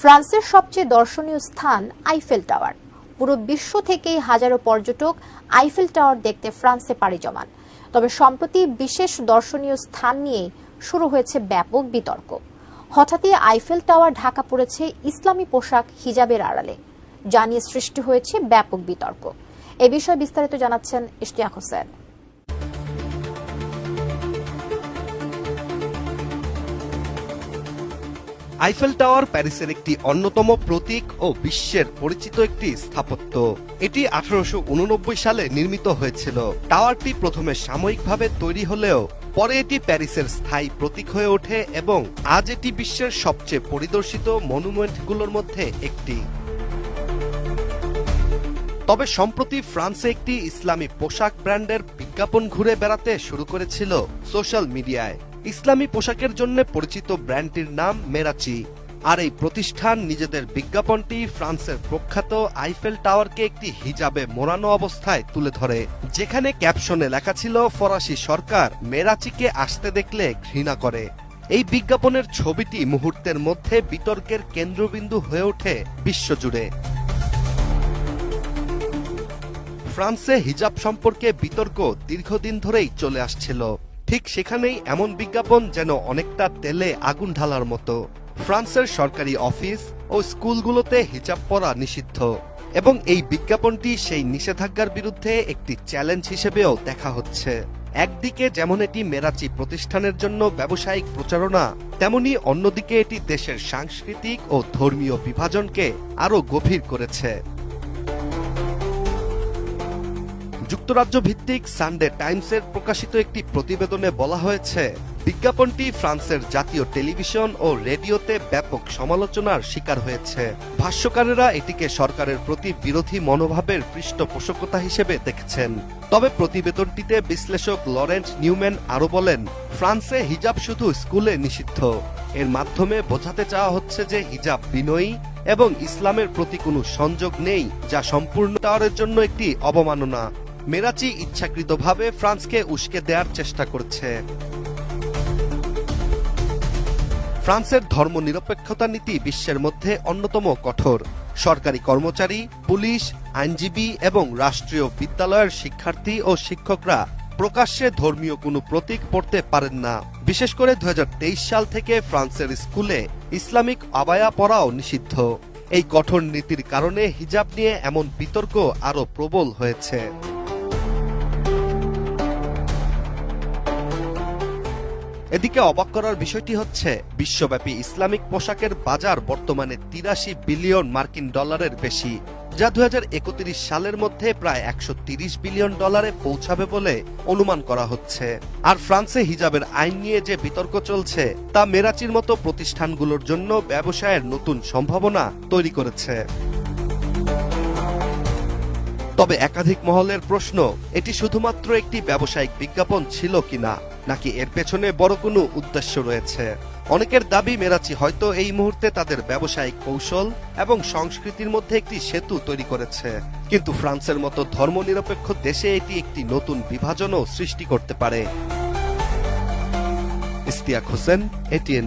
ফ্রান্সের সবচেয়ে দর্শনীয় স্থান আইফেল টাওয়ার। পুরো বিশ্ব থেকেই হাজারো পর্যটক আইফেল টাওয়ার দেখতে ফ্রান্সে পাড়ি জমান। তবে সম্প্রতি বিশেষ দর্শনীয় স্থান নিয়ে শুরু হয়েছে ব্যাপক বিতর্ক। হঠাৎই আইফেল টাওয়ার ঢাকা পড়েছে ইসলামী পোশাক হিজাবের আড়ালে, যা নিয়ে সৃষ্টি হয়েছে ব্যাপক বিতর্ক। এ বিষয়ে বিস্তারিত জানাচ্ছেন ইশতিয়াক হোসেন। আইফেল টাওয়ার প্যারিসের একটি অন্যতম প্রতীক ও বিশ্বের পরিচিত একটি স্থাপত্য। এটি 1889 সালে নির্মিত হয়েছিল। টাওয়ারটি প্রথমে সাময়িকভাবে তৈরি হলেও পরে এটি প্যারিসের স্থায়ী প্রতীক হয়ে ওঠে এবং আজ এটি বিশ্বের সবচেয়ে পরিদর্শিত মনুমেন্টগুলোর মধ্যে একটি। তবে সম্প্রতি ফ্রান্সে একটি ইসলামী পোশাক ব্র্যান্ডের বিজ্ঞাপন ঘুরে বেড়াতে শুরু করেছিল সোশ্যাল মিডিয়ায়। ইসলামী পোশাকের জন্য পরিচিত ব্র্যান্ডটির নাম মেরাচি। আর এই প্রতিষ্ঠান নিজেদের বিজ্ঞাপনটি ফ্রান্সের প্রখ্যাত আইফেল টাওয়ারকে একটি হিজাবে মোড়ানো অবস্থায় তুলে ধরে, যেখানে ক্যাপশনে লেখা ছিল, ফরাসি সরকার মেরাচিকে আসতে দেখলে ঘৃণা করে। এই বিজ্ঞাপনের ছবিটি মুহূর্তের মধ্যে বিতর্কের কেন্দ্রবিন্দু হয়ে ওঠে বিশ্বজুড়ে। ফ্রান্সে হিজাব সম্পর্কে বিতর্ক দীর্ঘদিন ধরেই চলে আসছিল। ঠিক সেখানেই এমন বিজ্ঞাপন যেন অনেকটা তেলে আগুন ঢালার মতো। ফ্রান্সের সরকারি অফিস ও স্কুলগুলোতে হিজাব পরা নিষিদ্ধ এবং এই বিজ্ঞাপনটি সেই নিষেধাজ্ঞার বিরুদ্ধে একটি চ্যালেঞ্জ হিসেবেও দেখা হচ্ছে। একদিকে যেমন এটি মেরাচি প্রতিষ্ঠানের জন্য ব্যবসায়িক প্রচারণা, তেমনি অন্যদিকে এটি দেশের সাংস্কৃতিক ও ধর্মীয় বিভাজনকে আরও গভীর করেছে। যুক্তরাজ্য ভিত্তিক সানডে টাইমসের প্রকাশিত একটি প্রতিবেদনে বলা হয়েছে, বিজ্ঞাপনটি ফ্রান্সের জাতীয় টেলিভিশন ও রেডিওতে ব্যাপক সমালোচনার শিকার হয়েছে। ভাষ্যকারেরা এটিকে সরকারের প্রতি বিরোধী মনোভাবের পৃষ্ঠপোষকতা হিসেবে দেখছেন। তবে প্রতিবেদনটিতে বিশ্লেষক লরেন্ট নিউম্যান আরও বলেন, ফ্রান্সে হিজাব শুধু স্কুলে নিষিদ্ধ। এর মাধ্যমে বোঝাতে চাওয়া হচ্ছে যে হিজাব বিনয়ী এবং ইসলামের প্রতি কোনো সংযোগ নেই, যা সম্পূর্ণ টাওয়ারের জন্য একটি অবমাননা। মেরাচি ইচ্ছাকৃতভাবে ফ্রান্সকে উস্কে দেওয়ার চেষ্টা করছে। ফ্রান্সের ধর্মনিরপেক্ষতা নীতি বিশ্বের মধ্যে অন্যতম কঠোর। সরকারি কর্মচারী, পুলিশ, আইনজীবী এবং রাষ্ট্রীয় বিদ্যালয়ের শিক্ষার্থী ও শিক্ষকরা প্রকাশ্যে ধর্মীয় কোনো প্রতীক পড়তে পারেন না। বিশেষ করে 2023 সাল থেকে ফ্রান্সের স্কুলে ইসলামিক আবায়া পরাও নিষিদ্ধ। এই কঠোর নীতির কারণে হিজাব নিয়ে এমন বিতর্ক আরও প্রবল হয়েছে। এদিকে অবাক করার বিষয়টি হচ্ছে, বিশ্বব্যাপী ইসলামিক পোশাকের বাজার বর্তমানে 83 বিলিয়ন মার্কিন ডলারের বেশি, যা 2031 সালের মধ্যে প্রায় 130 বিলিয়ন ডলারে পৌঁছাবে বলে অনুমান করা হচ্ছে। আর ফ্রান্সে হিজাবের আইন নিয়ে যে বিতর্ক চলছে, তা মেরাচির মতো প্রতিষ্ঠানগুলোর জন্য ব্যবসায়ের নতুন সম্ভাবনা তৈরি করেছে। তবে একাধিক মহলের প্রশ্ন, এটি শুধুমাত্র একটি ব্যবসায়িক বিজ্ঞাপন ছিল কিনা, নাকি এর পেছনে বড় কোনো উদ্দেশ্য রয়েছে। অনেকের দাবি, মেরাচি হয়তো এই মুহূর্তে তাদের ব্যবসায়িক কৌশল এবং সংস্কৃতির মধ্যে একটি সেতু তৈরি করেছে, কিন্তু ফ্রান্সের মতো ধর্মনিরপেক্ষ দেশে এটি একটি নতুন বিভাজনও সৃষ্টি করতে পারে। ইশতিয়াক হোসেন, এটিএন।